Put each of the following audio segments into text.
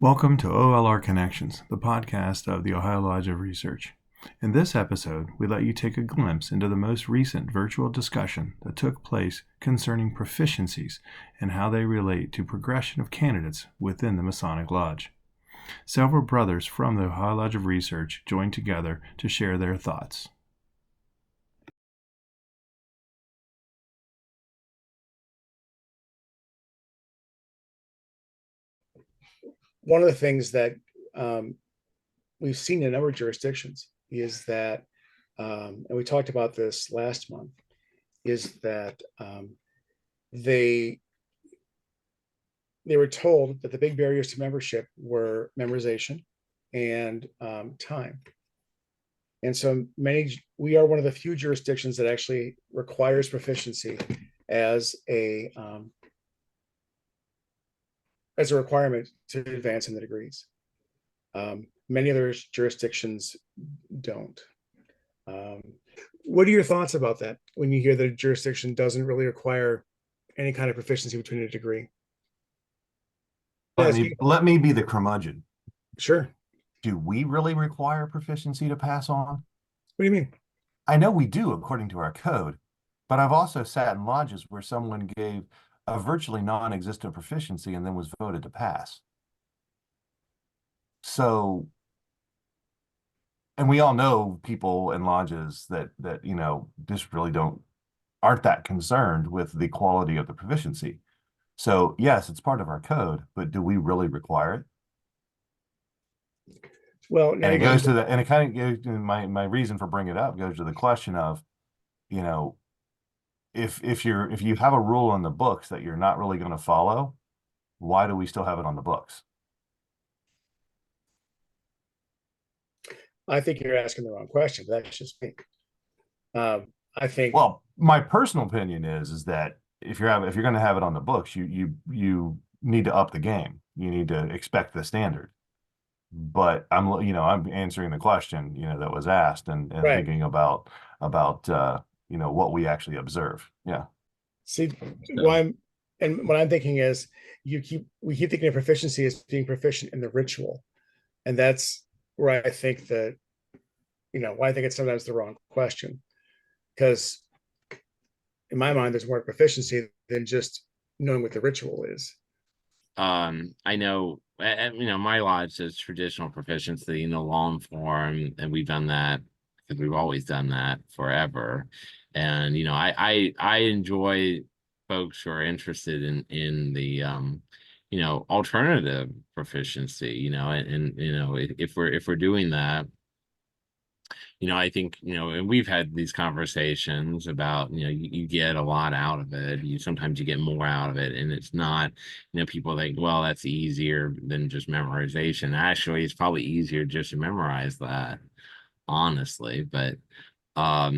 Welcome to OLR Connections, the podcast of the Ohio Lodge of Research. In this episode, we let you take a glimpse into the most recent virtual discussion that took place concerning proficiencies and how they relate to progression of candidates within the Masonic Lodge. Several brothers from the Ohio Lodge of Research joined together to share their thoughts. One of the things that we've seen in a number of jurisdictions is that, and we talked about this last month, is that they were told that the big barriers to membership were memorization and time. And so we are one of the few jurisdictions that actually requires proficiency as a requirement to advance in the degrees. Many other jurisdictions don't. What are your thoughts about that when you hear that a jurisdiction doesn't really require any kind of proficiency between a degree? Let me be the curmudgeon. Sure. Do we really require proficiency to pass on? What do you mean? I know we do according to our code, but I've also sat in lodges where someone gave a virtually non-existent proficiency and then was voted to pass. So, and we all know people in lodges that just really aren't that concerned with the quality of the proficiency. So yes, it's part of our code, but do we really require it? Well, and it goes to and it kind of goes to my reason for bringing it up goes to the question of, if you have a rule in the books that you're not really going to follow, why do we still have it on the books? I think you're asking the wrong question. That's just me. I think. Well, my personal opinion is that if you're going to have it on the books, you need to up the game. You need to expect the standard. But I'm answering the question that was asked and Right. Thinking about what we actually observe. Yeah. See, what I'm thinking is we keep thinking of proficiency as being proficient in the ritual, and that's where I think that why I think it's sometimes the wrong question, because in my mind there's more proficiency than just knowing what the ritual is. I know, my lodge says traditional proficiency in the long form, and we've done that because we've always done that forever. And I enjoy folks who are interested in the alternative proficiency. And if we're doing that. I think, and we've had these conversations about, you get a lot out of it. Sometimes you get more out of it. And it's not, people think, well, that's easier than just memorization. Actually, it's probably easier just to memorize that, honestly. But I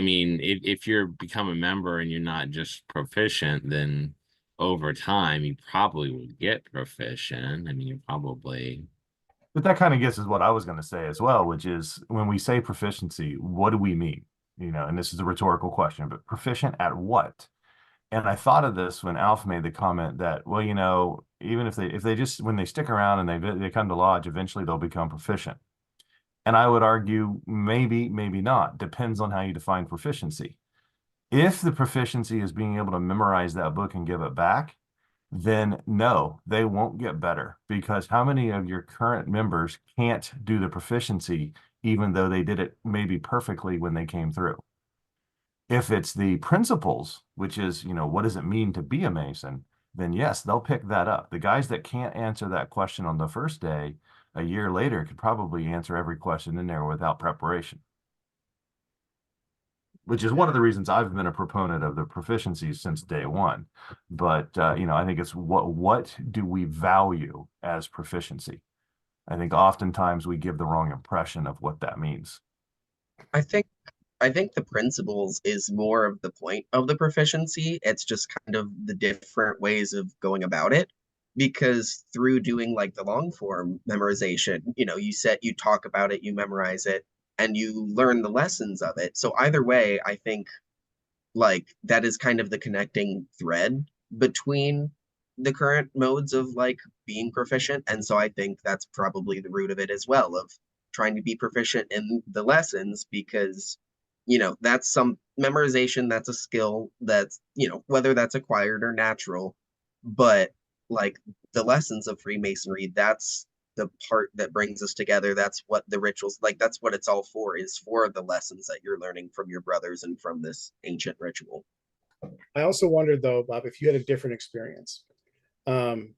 mean, if you're become a member and you're not just proficient, then over time, you probably will get proficient. I mean, you probably. But that kind of gets is what I was going to say as well, which is when we say proficiency, what do we mean? And this is a rhetorical question, but proficient at what? And I thought of this when Alf made the comment that, well, even if they just when they stick around and they come to lodge, eventually they'll become proficient. And I would argue maybe not. Depends on how you define proficiency. If the proficiency is being able to memorize that book and give it back, then no, they won't get better, because how many of your current members can't do the proficiency even though they did it maybe perfectly when they came through? If it's the principles, which is, what does it mean to be a Mason, then yes, they'll pick that up. The guys that can't answer that question on the first day, a year later could probably answer every question in there without preparation. Which is one of the reasons I've been a proponent of the proficiency since day one. But, I think it's what do we value as proficiency? I think oftentimes we give the wrong impression of what that means. I think the principles is more of the point of the proficiency. It's just kind of the different ways of going about it. Because through doing like the long form memorization, you talk about it, you memorize it, and you learn the lessons of it. So either way, I think like that is kind of the connecting thread between the current modes of like being proficient. And so I think that's probably the root of it as well, of trying to be proficient in the lessons, because, you know, that's some memorization, that's a skill that's, you know, whether that's acquired or natural. But like the lessons of Freemasonry, that's the part that brings us together. That's what the rituals, like, that's what it's all for, is for the lessons that you're learning from your brothers and from this ancient ritual. I also wondered though, Bob, if you had a different experience. There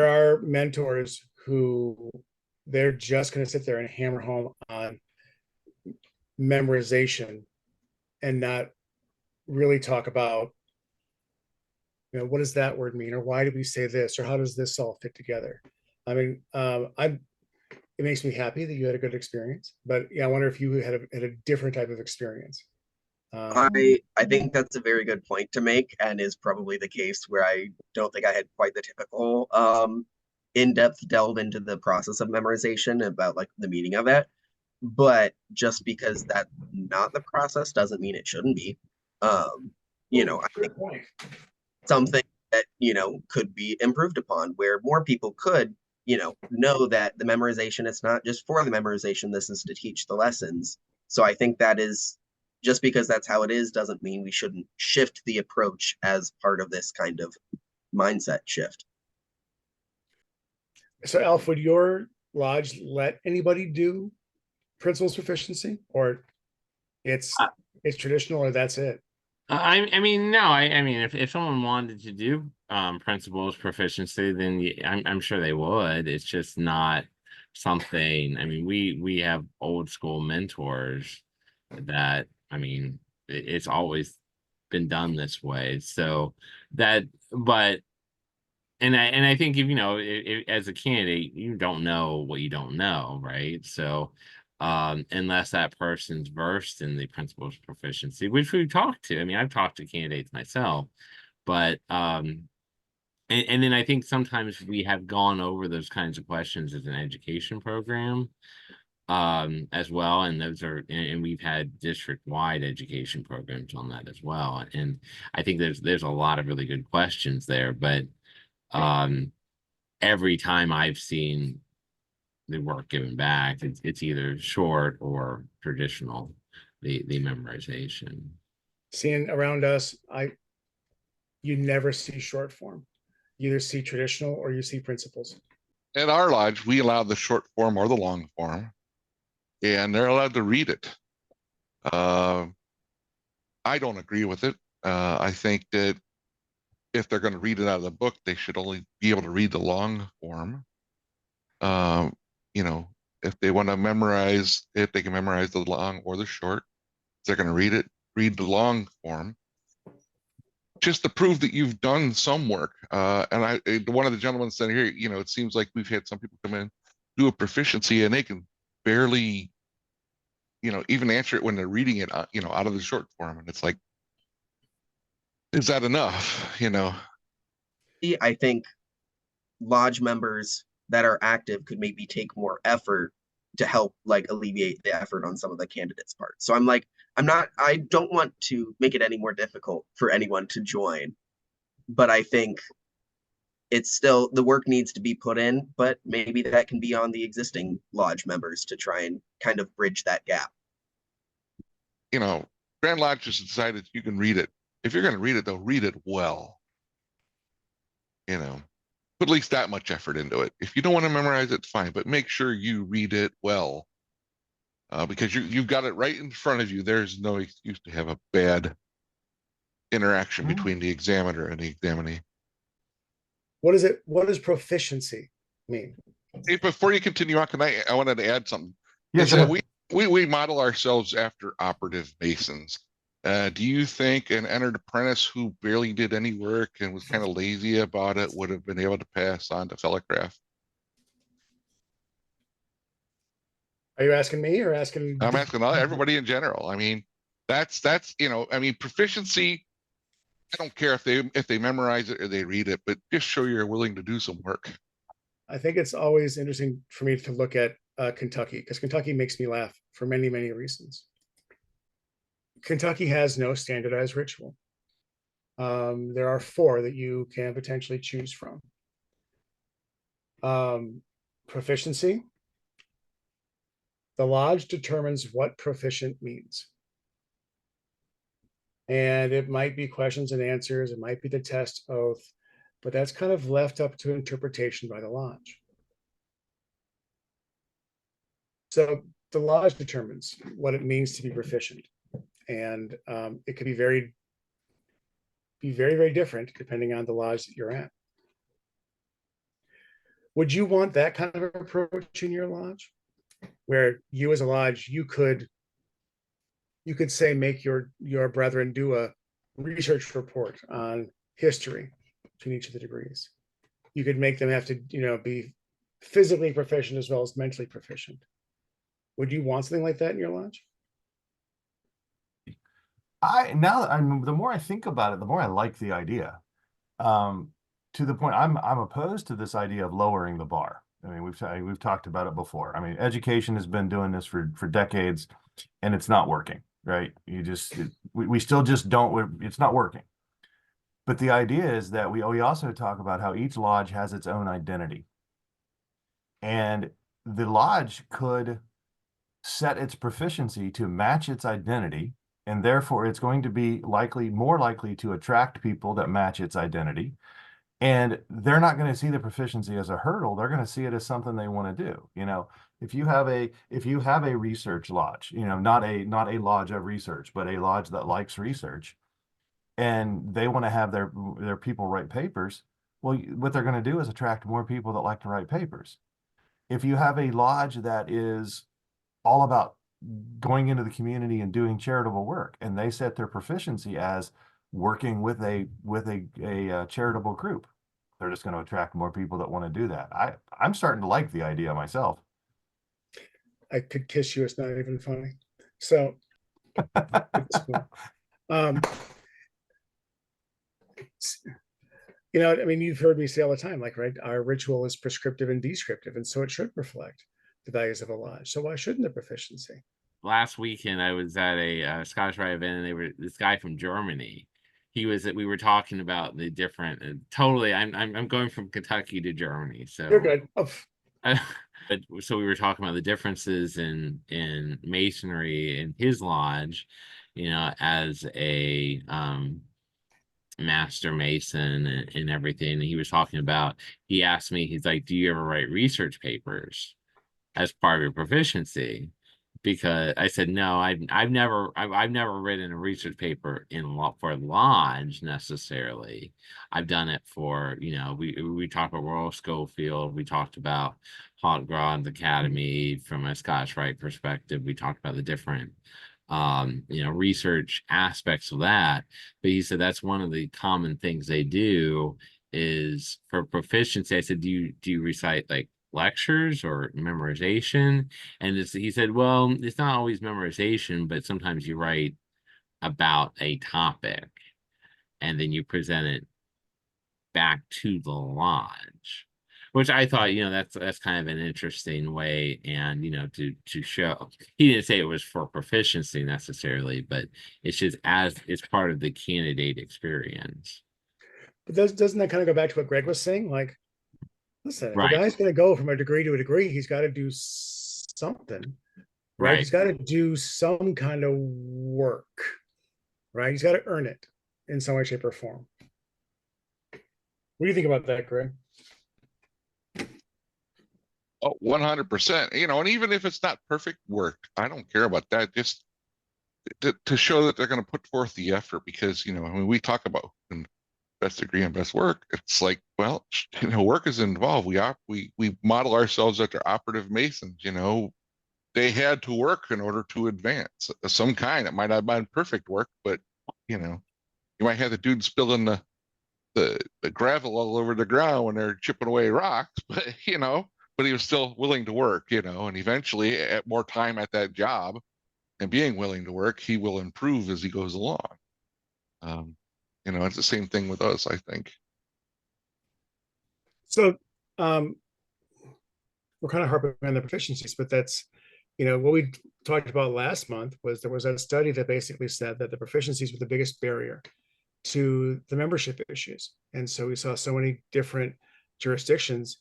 are mentors who they're just going to sit there and hammer home on memorization and not really talk about, you know, what does that word mean, or why did we say this, or how does this all fit together? I mean, it makes me happy that you had a good experience, but yeah, I wonder if you had a different type of experience. I think that's a very good point to make, and is probably the case where I don't think I had quite the typical in-depth delve into the process of memorization about like the meaning of it. But just because that's not the process doesn't mean it shouldn't be. You know, I think Point. something that, you know, could be improved upon, where more people could, you know that the memorization, it's not just for the memorization, this is to teach the lessons. So I think that is, just because that's how it is doesn't mean we shouldn't shift the approach as part of this kind of mindset shift. So, Alf, would your lodge let anybody do principles proficiency, or it's traditional, or that's it? I mean, no, I mean, if someone wanted to do principles proficiency, then I'm sure they would. It's just not something. I mean, we have old school mentors that, I mean, it's always been done this way. So that, but I think, if you know, as a candidate, you don't know what you don't know, right? So unless that person's versed in the principles of proficiency, which we've talked to. I mean, I've talked to candidates myself, but and then I think sometimes we have gone over those kinds of questions as an education program as well, and those are, and we've had district-wide education programs on that as well. And I think there's a lot of really good questions there, but every time I've seen the work given back, it's either short or traditional, the memorization. Seeing around us, you never see short form. You either see traditional or you see principles. At our lodge, we allow the short form or the long form, and they're allowed to read it. I don't agree with it. I think that if they're going to read it out of the book, they should only be able to read the long form. You know, if they want to memorize it, they can memorize the long or the short. If they're going to read it, read the long form, just to prove that you've done some work. And one of the gentlemen said here, you know, it seems like we've had some people come in, do a proficiency, and they can barely, you know, even answer it when they're reading it, you know, out of the short form. And it's like, is that enough? You know? I think lodge members that are active could maybe take more effort to help like alleviate the effort on some of the candidates' parts. So I don't want to make it any more difficult for anyone to join, but I think it's still, the work needs to be put in, but maybe that can be on the existing lodge members to try and kind of bridge that gap. You know, Grand Lodge has decided you can read it. If you're going to read it, though, read it well. You know, put at least that much effort into it. If you don't want to memorize it, fine, but make sure you read it well, because you've got it right in front of you. There's no excuse to have a bad interaction between the examiner and the examinee. What is it? What does proficiency mean? Hey, before you continue on, I wanted to add something. Yes, So sir. we model ourselves after operative Masons. Do you think an entered apprentice who barely did any work and was kind of lazy about it would have been able to pass on to Fellowcraft? Are you asking me or asking? I'm asking everybody in general. I mean, that's you know, I mean, proficiency. I don't care if they memorize it or they read it, but just show you're willing to do some work. I think it's always interesting for me to look at Kentucky, because Kentucky makes me laugh for many, many reasons. Kentucky has no standardized ritual. There are 4 that you can potentially choose from. Proficiency. The lodge determines what proficient means. And it might be questions and answers, it might be the test oath, but that's kind of left up to interpretation by the lodge. So the lodge determines what it means to be proficient. And it could be very, very different depending on the lodge that you're at. Would you want that kind of approach in your lodge? Where you as a lodge, you could say, make your brethren do a research report on history between each of the degrees. You could make them have to, be physically proficient as well as mentally proficient. Would you want something like that in your lodge? The more I think about it, the more I like the idea. To the point, I'm opposed to this idea of lowering the bar. I mean, we've talked about it before. I mean, education has been doing this for decades, and it's not working, right? We still just don't. It's not working. But the idea is that we also talk about how each lodge has its own identity, and the lodge could set its proficiency to match its identity, and therefore it's going to be more likely to attract people that match its identity. And they're not going to see the proficiency as a hurdle. They're going to see it as something they want to do. If you have a research lodge, not a lodge of research, but a lodge that likes research, and they want to have their people write papers, well, what they're going to do is attract more people that like to write papers. If you have a lodge that is all about going into the community and doing charitable work, and they set their proficiency as working with a charitable group, they're just going to attract more people that want to do that. I'm starting to like the idea myself. I could kiss you. It's not even funny. So, I mean, you've heard me say all the time, like, right, our ritual is prescriptive and descriptive, and so it should reflect the values of a lodge. So why shouldn't the proficiency? Last weekend, I was at a Scottish Rite event, and this guy from Germany. We were talking about the different. Totally, I'm going from Kentucky to Germany, so you're good. So we were talking about the differences in masonry in his lodge, as a master mason and everything. And he was talking about. He asked me, he's like, "Do you ever write research papers as part of your proficiency?" Because I said, no, I've never written a research paper for lodge necessarily. I've done it for, we talked about Royal Schofield, we talked about Hotgrod's Academy from a Scottish Rite perspective. We talked about the different research aspects of that. But he said that's one of the common things they do is for proficiency. I said, do you recite like lectures or memorization? And he said, well, it's not always memorization, but sometimes you write about a topic and then you present it back to the lodge, which I thought, that's kind of an interesting way. And, to show, he didn't say it was for proficiency necessarily, but it's just as it's part of the candidate experience. But doesn't that kind of go back to what Greg was saying? Like, listen, if Right. a guy's going to go from a degree to a degree, he's got to do something, right? He's got to do some kind of work, right? He's got to earn it in some way, shape, or form. What do you think about that, Greg? Oh, 100%. And even if it's not perfect work, I don't care about that. Just to show that they're going to put forth the effort, because, when we talk about best degree and best work, it's like, well, work is involved. We model ourselves after operative masons. They had to work in order to advance of some kind. It might not have been perfect work, but you might have the dude spilling the gravel all over the ground when they're chipping away rocks, but but he was still willing to work, and eventually at more time at that job and being willing to work, he will improve as he goes along. It's the same thing with us, I think. So we're kind of harping on the proficiencies, but that's, what we talked about last month was there was a study that basically said that the proficiencies were the biggest barrier to the membership issues. And so we saw so many different jurisdictions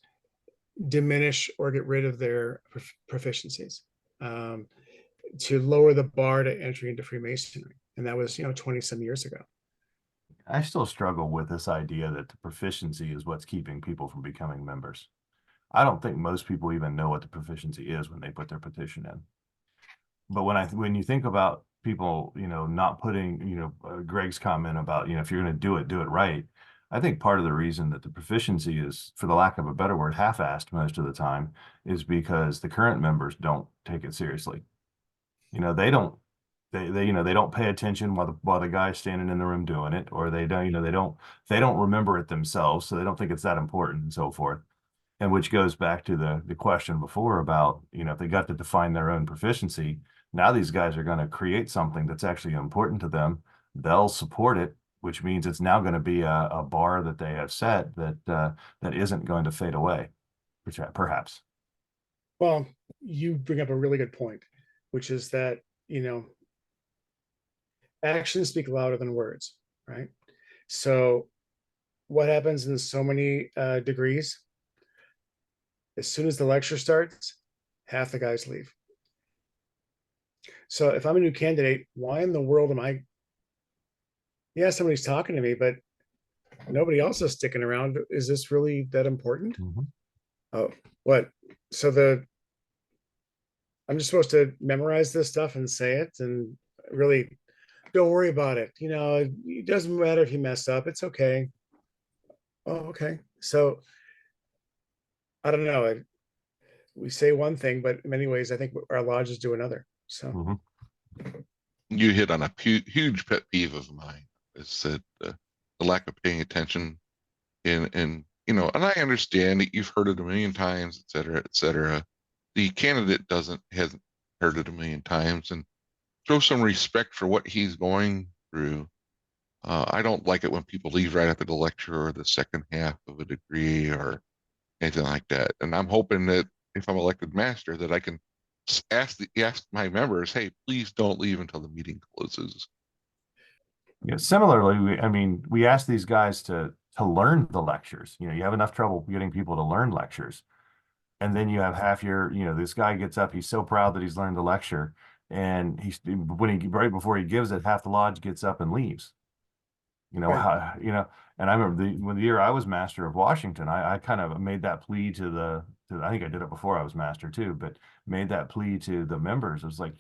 diminish or get rid of their proficiencies to lower the bar to entry into Freemasonry. And that was, 20 some years ago. I still struggle with this idea that the proficiency is what's keeping people from becoming members. I don't think most people even know what the proficiency is when they put their petition in. But when you think about people, not putting, Greg's comment about, if you're going to do it right. I think part of the reason that the proficiency is, for the lack of a better word, half-assed most of the time is because the current members don't take it seriously. They don't, they don't pay attention while the guy's standing in the room doing it, or they don't, they don't remember it themselves, so they don't think it's that important and so forth. And which goes back to the question before about, if they got to define their own proficiency, now these guys are going to create something that's actually important to them. They'll support it, which means it's now going to be a bar that they have set that isn't going to fade away, perhaps. Well, you bring up a really good point, which is that, actions speak louder than words, right? So what happens in so many degrees? As soon as the lecture starts, half the guys leave. So if I'm a new candidate, why in the world am I? Yeah, somebody's talking to me, but nobody else is sticking around. Is this really that important? Mm-hmm. Oh, what? So I'm just supposed to memorize this stuff and say it, and really don't worry about it. It doesn't matter if you mess up. It's okay. Oh, okay. So I don't know. We say one thing, but in many ways, I think our lodges do another. So Mm-hmm. You hit on a huge pet peeve of mine. Is that the lack of paying attention, and and I understand that you've heard it a million times, et cetera, et cetera. The candidate hasn't heard it a million times, and show some respect for what he's going through. I don't like it when people leave right after the lecture or the second half of a degree or anything like that. And I'm hoping that if I'm elected master, that I can ask my members, hey, please don't leave until the meeting closes. Similarly, we ask these guys to learn the lectures. You have enough trouble getting people to learn lectures. And then you have half this guy gets up, he's so proud that he's learned the lecture. And right before he gives it, half the lodge gets up and leaves. Right. And I remember when the year I was master of Washington, I kind of made that plea I think I did it before I was master too, but made that plea to the members. It was like,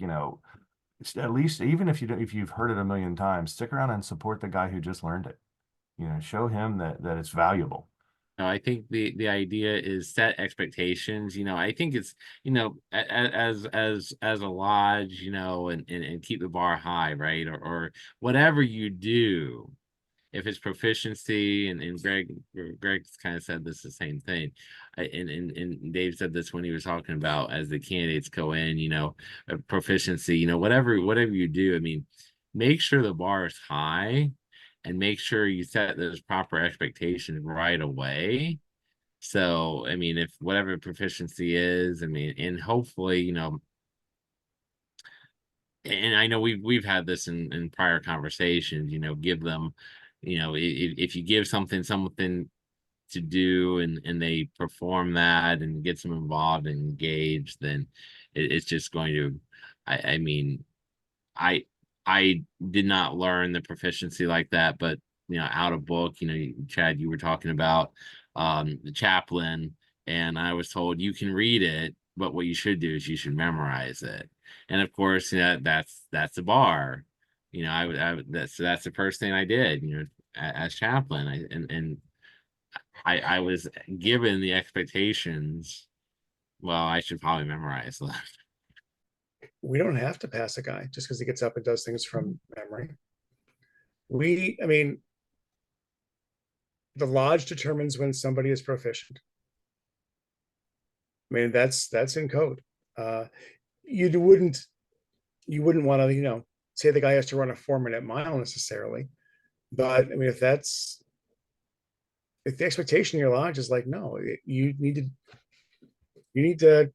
at least, even if you've heard it a million times, stick around and support the guy who just learned it. Show him that it's valuable. No, I think the idea is set expectations. I think it's, as a lodge, and keep the bar high, right? Or whatever you do, if it's proficiency, and Greg kind of said this the same thing, and Dave said this when he was talking about as the candidates go in, proficiency, whatever you do, make sure the bar is high, and make sure you set those proper expectations right away. So, if whatever proficiency is, and hopefully, and I know we've had this in prior conversations, give them, if you give something to do, and they perform that and gets them involved and engaged, then it's just going to, I mean, I did not learn the proficiency like that, but out of book, Chad, you were talking about the chaplain, and I was told you can read it, but what you should do is you should memorize it. And of course, that's the bar. That's the first thing I did, as chaplain. I was given the expectations. Well, I should probably memorize that. We don't have to pass a guy just because he gets up and does things from memory. The lodge determines when somebody is proficient. That's in code. You wouldn't want to, say the guy has to run a 4-minute mile necessarily. But if the expectation in your lodge is like, no, you need to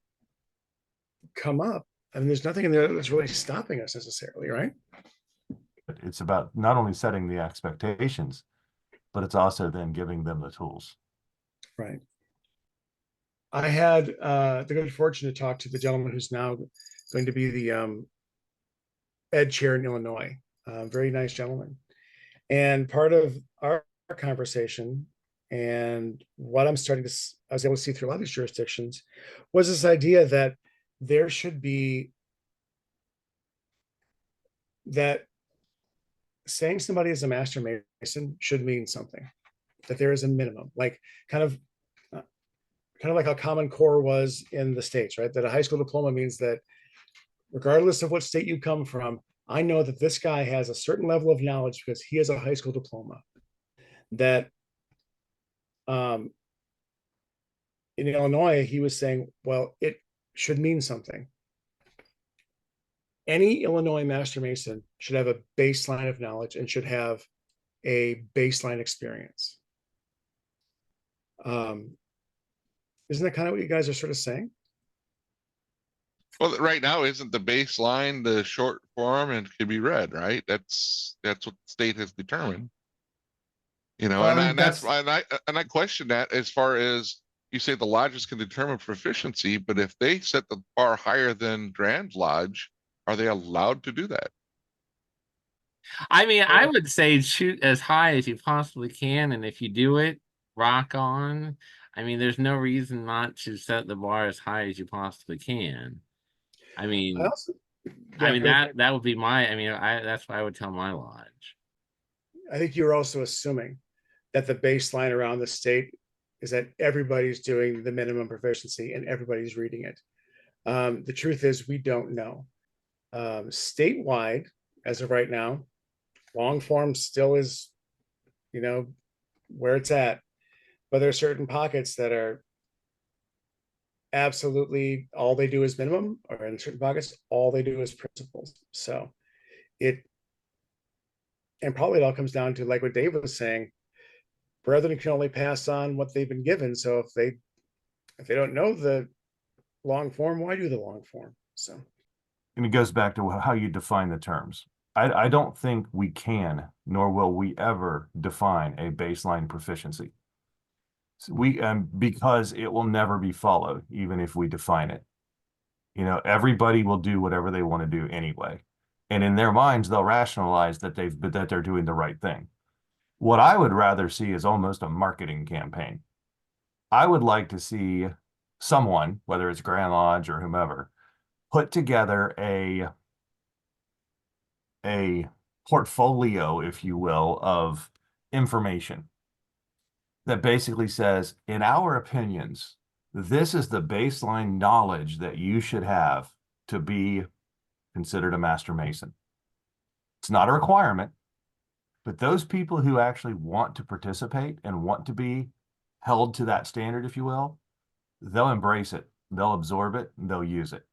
come up. There's nothing in there that's really stopping us necessarily, right? It's about not only setting the expectations, but it's also then giving them the tools. Right. I had the good fortune to talk to the gentleman who's now going to be the ed chair in Illinois. Very nice gentleman. And part of our conversation and what I was able to see through a lot of these jurisdictions was this idea that there should be that saying somebody is a master mason should mean something, that there is a minimum, like kind of like how Common Core was in the States, right? That a high school diploma means that regardless of what state you come from, I know that this guy has a certain level of knowledge because he has a high school diploma. That in Illinois, he was saying, well, it should mean something. Any Illinois Master Mason should have a baseline of knowledge and should have a baseline experience. Isn't that kind of what you guys are sort of saying? Well, right now, isn't the baseline the short form and can be read, right? That's what the state has determined. You know, and that's why I question that as far as you say the lodges can determine proficiency, but if they set the bar higher than Grand Lodge, are they allowed to do that? I mean, I would say shoot as high as you possibly can, and if you do it, rock on. I mean, there's no reason not to set the bar as high as you possibly can. I mean, that would be my. I mean, that's what I would tell my lodge. I think you're also assuming that the baseline around the state is that everybody's doing the minimum proficiency and everybody's reading it. The truth is, we don't know. Statewide, as of right now, long form still is, where it's at. But there are certain pockets that are absolutely all they do is minimum, or in certain pockets, all they do is principles. So and probably it all comes down to, like what Dave was saying, brethren can only pass on what they've been given. So if they don't know the long form, why do the long form? So, and it goes back to how you define the terms. I don't think we can, nor will we ever define a baseline proficiency. Because it will never be followed, even if we define it. Everybody will do whatever they want to do anyway, and in their minds, they'll rationalize that they're doing the right thing. What I would rather see is almost a marketing campaign. I would like to see someone, whether it's Grand Lodge or whomever, put together a portfolio, if you will, of information that basically says, in our opinions, this is the baseline knowledge that you should have to be considered a Master Mason. It's not a requirement, but those people who actually want to participate and want to be held to that standard, if you will, they'll embrace it, they'll absorb it, and they'll use it.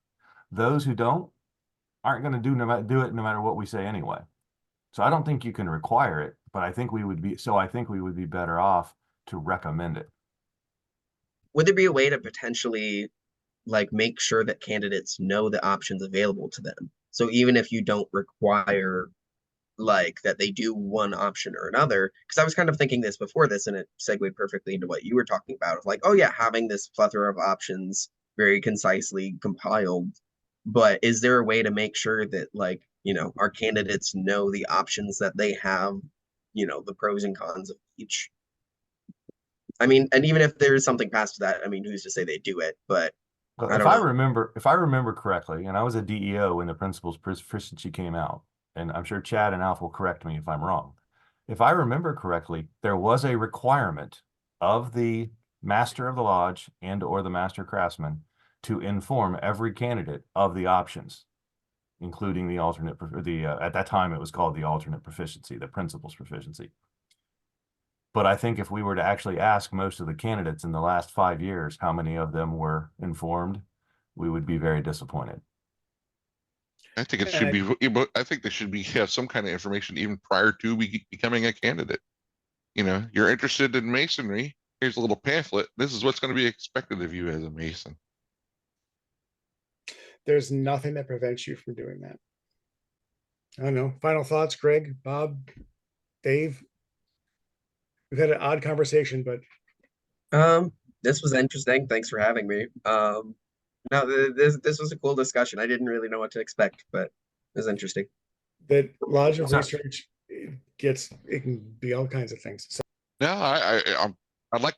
Those who don't aren't going to do it no matter what we say anyway. So I don't think you can require it, but I think we would be better off to recommend it. Would there be a way to potentially make sure that candidates know the options available to them? So even if you don't require that they do one option or another, because I was kind of thinking this before this, and it segued perfectly into what you were talking about of oh yeah, having this plethora of options very concisely compiled. But is there a way to make sure that our candidates know the options that they have, the pros and cons of each? I mean, and even if there is something past that, I mean, who's to say they do it? But if I remember correctly, and I was a DEO when the Principles Proficiency came out, and I'm sure Chad and Alf will correct me if I'm wrong. If I remember correctly, there was a requirement of the Master of the Lodge and or the Master Craftsman to inform every candidate of the options, including the alternate, at that time it was called the alternate proficiency, the Principles Proficiency. But I think if we were to actually ask most of the candidates in the last 5 years how many of them were informed, we would be very disappointed. I think it should be. I think there should be have some kind of information even prior to becoming a candidate. You're interested in masonry. Here's a little pamphlet. This is what's going to be expected of you as a mason. There's nothing that prevents you from doing that. I don't know. Final thoughts, Greg, Bob, Dave? We've had an odd conversation, but This was interesting. Thanks for having me. No, this was a cool discussion. I didn't really know what to expect, but it was interesting. the Lodge of So- Research it can be all kinds of things. So Yeah, I like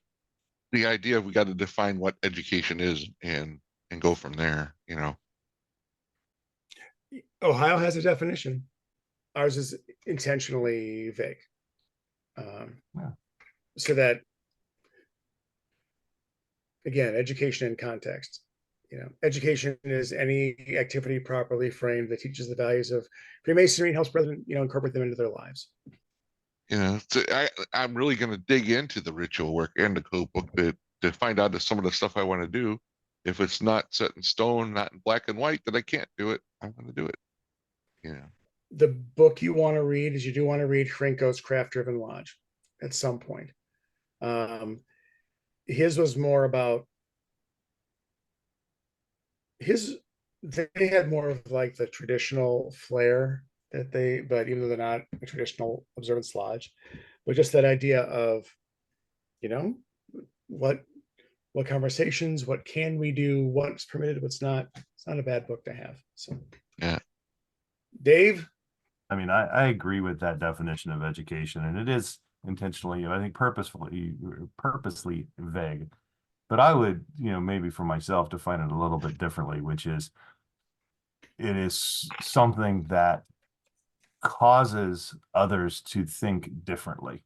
the idea. We got to define what education is and go from there. You know. Ohio has a definition. Ours is intentionally vague. Yeah. So that, again, education in context. Education is any activity properly framed that teaches the values of Freemasonry and helps brethren, incorporate them into their lives. You know, I'm really going to dig into the ritual work and the code book to find out some of the stuff I want to do. If it's not set in stone, not in black and white, that I can't do it, I'm going to do it. The book you want to read is you do want to read Hrinko's Craft Driven Lodge at some point. His was more about they had more of like the traditional flair but even though they're not a traditional observance lodge, but just that idea of, what conversations, what can we do, what's permitted, what's not. It's not a bad book to have. So Yeah. Dave? I mean, I agree with that definition of education, and it is intentionally, I think, purposely vague. But I would, maybe for myself define it a little bit differently, which is it is something that causes others to think differently.